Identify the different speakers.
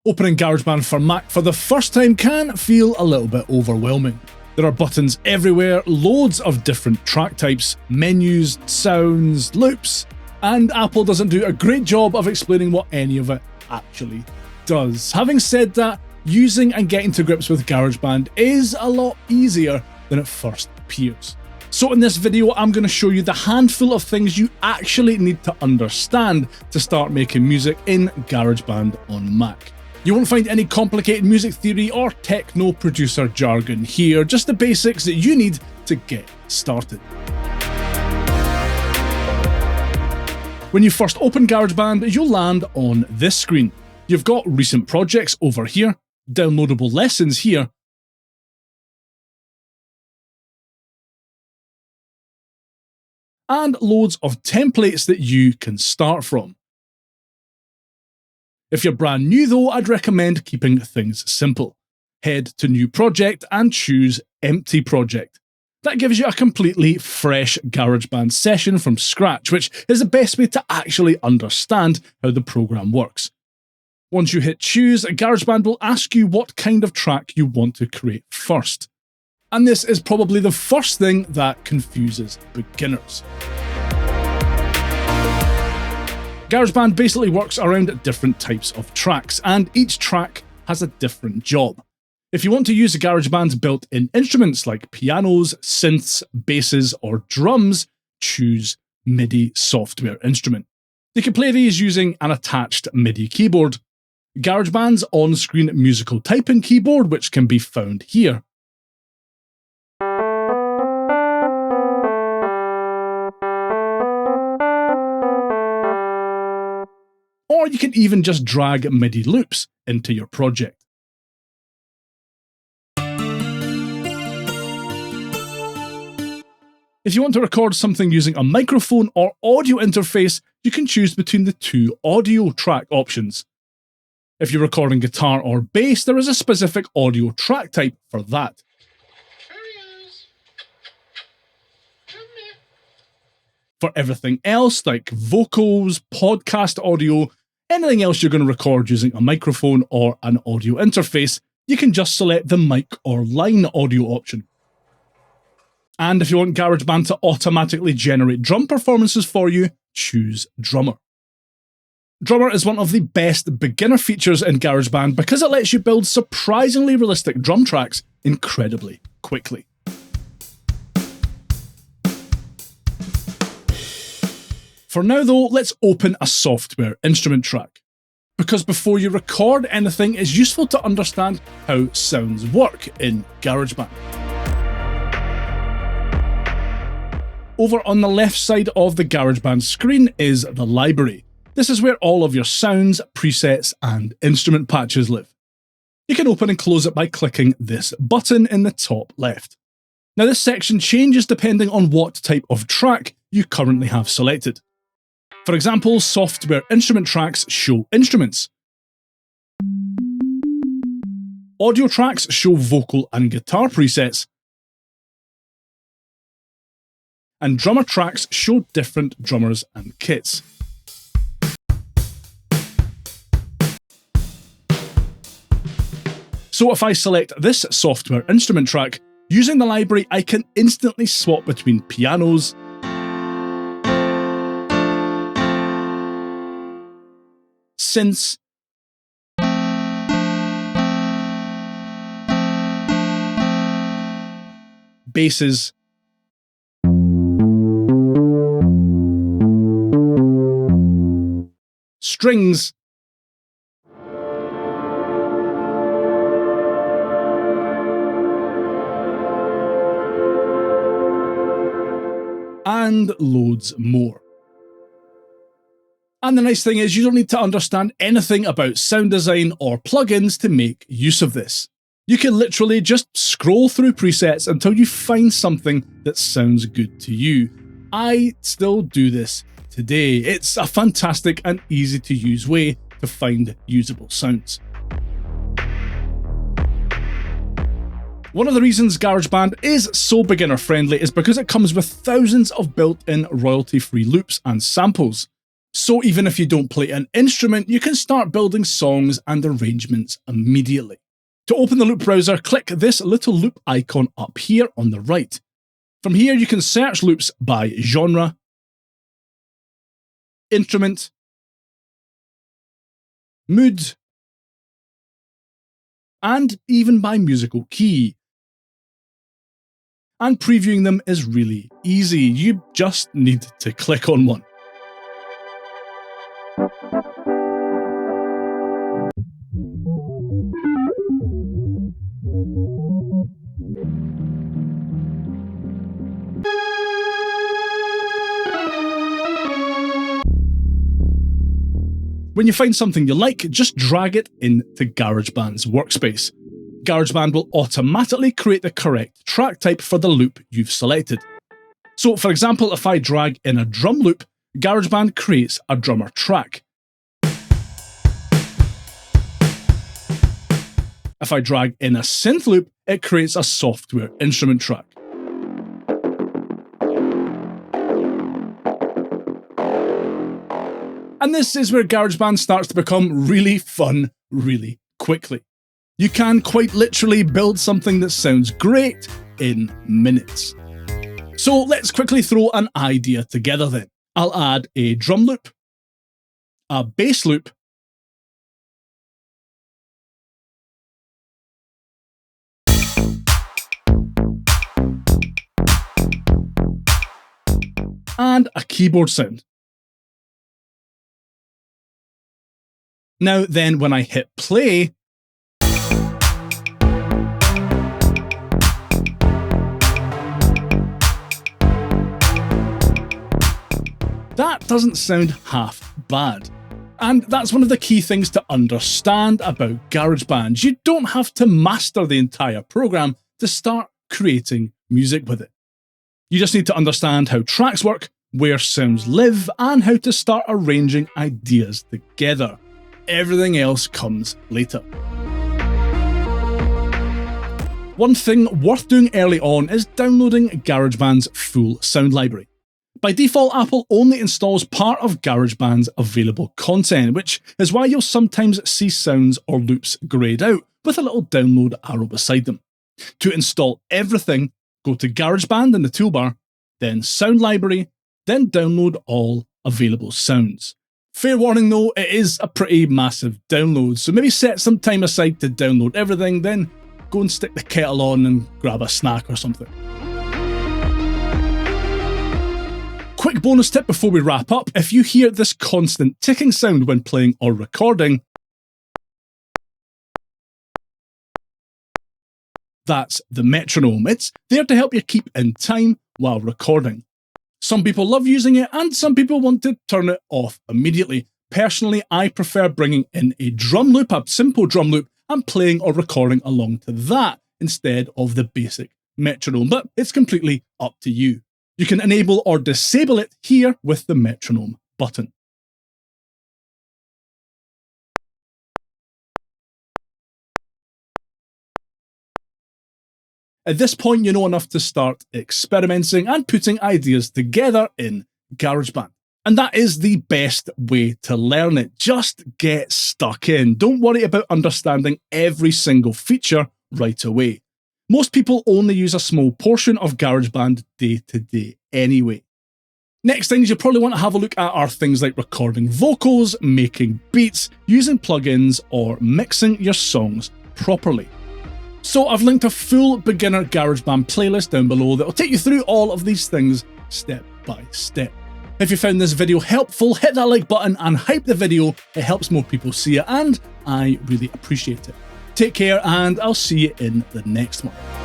Speaker 1: Opening GarageBand for Mac for the first time can feel a little bit overwhelming. There are buttons everywhere, loads of different track types, menus, sounds, loops, and Apple doesn't do a great job of explaining what any of it actually does. Having said that, using and getting to grips with GarageBand is a lot easier than it first appears. So in this video, I'm going to show you the handful of things you actually need to understand to start making music in GarageBand on Mac. You won't find any complicated music theory or techno producer jargon here, just the basics that you need to get started. When you first open GarageBand, you'll land on this screen. You've got recent projects over here, downloadable lessons here, and loads of templates that you can start from. If you're brand new though, I'd recommend keeping things simple. Head to New Project and choose Empty Project. That gives you a completely fresh GarageBand session from scratch, which is the best way to actually understand how the program works. Once you hit choose, GarageBand will ask you what kind of track you want to create first. And this is probably the first thing that confuses beginners. GarageBand basically works around different types of tracks, and each track has a different job. If you want to use GarageBand's built-in instruments like pianos, synths, basses, or drums, choose MIDI software instrument. You can play these using an attached MIDI keyboard. GarageBand's on-screen musical typing keyboard, which can be found here. Or you can even just drag MIDI loops into your project. If you want to record something using a microphone or audio interface, you can choose between the two audio track options. If you're recording guitar or bass, there is a specific audio track type for that. For everything else, like vocals, podcast audio, anything else you're going to record using a microphone or an audio interface, you can just select the mic or line audio option. And if you want GarageBand to automatically generate drum performances for you, choose Drummer. Drummer is one of the best beginner features in GarageBand because it lets you build surprisingly realistic drum tracks incredibly quickly. For now though, let's open a software instrument track. Because before you record anything, it's useful to understand how sounds work in GarageBand. Over on the left side of the GarageBand screen is the library. This is where all of your sounds, presets, and instrument patches live. You can open and close it by clicking this button in the top left. Now this section changes depending on what type of track you currently have selected. For example, software instrument tracks show instruments. Audio tracks show vocal and guitar presets. And drummer tracks show different drummers and kits. So if I select this software instrument track, using the library I can instantly swap between pianos, synths, basses, strings, and loads more. And the nice thing is you don't need to understand anything about sound design or plugins to make use of this. You can literally just scroll through presets until you find something that sounds good to you. I still do this today. It's a fantastic and easy to use way to find usable sounds. One of the reasons GarageBand is so beginner friendly is because it comes with thousands of built-in royalty-free loops and samples. So even if you don't play an instrument, you can start building songs and arrangements immediately. To open the loop browser, click this little loop icon up here on the right. From here, you can search loops by genre, instrument, mood, and even by musical key. And previewing them is really easy. You just need to click on one. When you find something you like, just drag it into GarageBand's workspace. GarageBand will automatically create the correct track type for the loop you've selected. So for example, if I drag in a drum loop, GarageBand creates a drummer track. If I drag in a synth loop, it creates a software instrument track. And this is where GarageBand starts to become really fun really quickly. You can quite literally build something that sounds great in minutes. So let's quickly throw an idea together then. I'll add a drum loop, a bass loop, and a keyboard sound. Now then, when I hit play, that doesn't sound half bad. And that's one of the key things to understand about GarageBand. You don't have to master the entire program to start creating music with it. You just need to understand how tracks work, where sounds live, and how to start arranging ideas together. Everything else comes later. One thing worth doing early on is downloading GarageBand's full sound library. By default, Apple only installs part of GarageBand's available content, which is why you'll sometimes see sounds or loops grayed out with a little download arrow beside them. To install everything, go to GarageBand in the toolbar, then Sound Library, then download all available sounds. Fair warning though, it is a pretty massive download, so maybe set some time aside to download everything, then go and stick the kettle on and grab a snack or something. Quick bonus tip before we wrap up: if you hear this constant ticking sound when playing or recording, that's the metronome. It's there to help you keep in time while recording. Some people love using it and some people want to turn it off immediately. Personally, I prefer bringing in a drum loop, a simple drum loop, and playing or recording along to that instead of the basic metronome, but it's completely up to you. You can enable or disable it here with the metronome button. At this point, you know enough to start experimenting and putting ideas together in GarageBand. And that is the best way to learn it. Just get stuck in. Don't worry about understanding every single feature right away. Most people only use a small portion of GarageBand day to day anyway. Next things you probably want to have a look at are things like recording vocals, making beats, using plugins, or mixing your songs properly. So I've linked a full beginner GarageBand playlist down below that will take you through all of these things step by step. If you found this video helpful, hit that like button and hype the video. It helps more people see it and I really appreciate it. Take care and I'll see you in the next one.